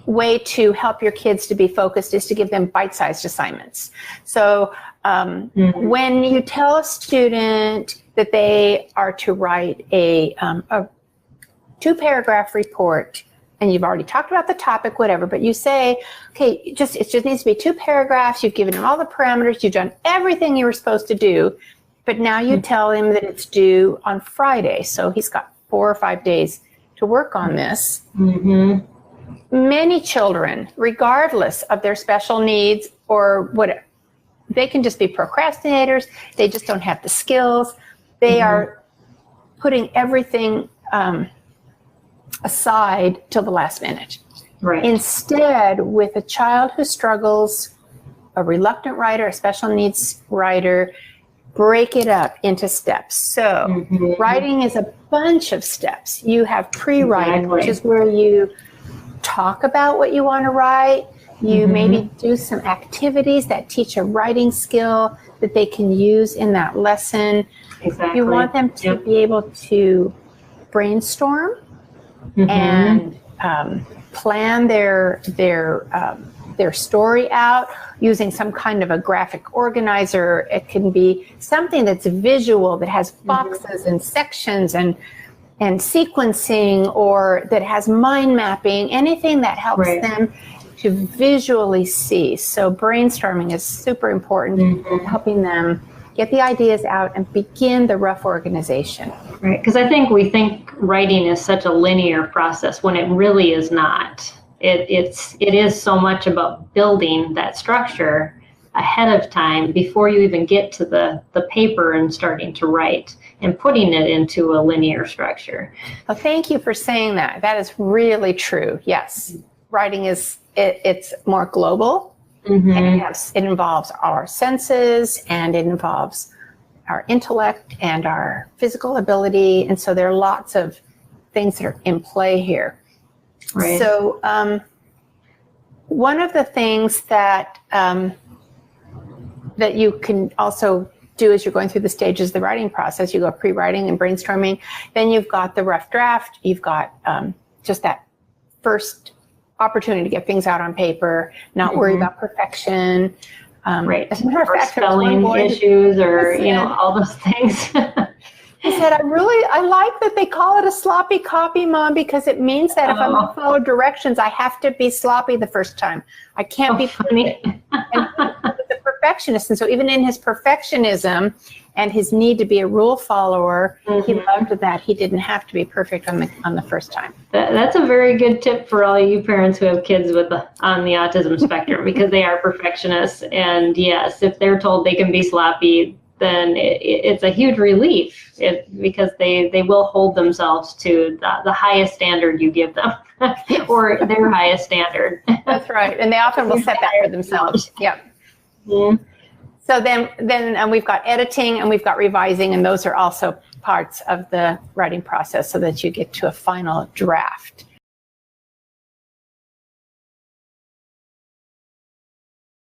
way to help your kids to be focused is to give them bite-sized assignments. So when you tell a student that they are to write a 2-paragraph report, and you've already talked about the topic, whatever, but you say, okay, it just needs to be 2 paragraphs. You've given them all the parameters. You've done everything you were supposed to do, but now you tell him that it's due on Friday. So he's got 4 or 5 days to work on this. Many children, regardless of their special needs or whatever, they can just be procrastinators. They just don't have the skills. They are putting everything aside till the last minute. Right. Instead, with a child who struggles, a reluctant writer, a special needs writer, break it up into steps. So writing is a bunch of steps. You have pre-writing, which is where you talk about what you want to write. You maybe do some activities that teach a writing skill that they can use in that lesson. Exactly. You want them to be able to brainstorm and plan their story out using some kind of a graphic organizer. It can be something that's visual, that has boxes and sections and sequencing, or that has mind mapping, anything that helps them to visually see. So brainstorming is super important, helping them get the ideas out and begin the rough organization. Right, because I think we think writing is such a linear process when it really is not. It is so much about building that structure ahead of time before you even get to the paper and starting to write and putting it into a linear structure. Well, thank you for saying that. That is really true. Yes, writing it's more global. And it involves our senses, and it involves our intellect and our physical ability. And so there are lots of things that are in play here. Right. So one of the things that that you can also do as you're going through the stages of the writing process, you go pre-writing and brainstorming, then you've got the rough draft, you've got just that first opportunity to get things out on paper, not worry about perfection. Right. As a matter of or fact, spelling issues, or all those things. He said, I like that they call it a sloppy copy, Mom, because it means that if I'm going to follow directions, I have to be sloppy the first time. I can't be funny. And he's a perfectionist, and so even in his perfectionism and his need to be a rule follower, he loved that he didn't have to be perfect on the first time. That's a very good tip for all you parents who have kids on the autism spectrum, because they are perfectionists. And yes, if they're told they can be sloppy, then it's a huge relief because they will hold themselves to the highest standard you give them or their highest standard. That's right. And they often will set that for themselves. Yep. So then we've got editing and we've got revising, and those are also parts of the writing process so that you get to a final draft.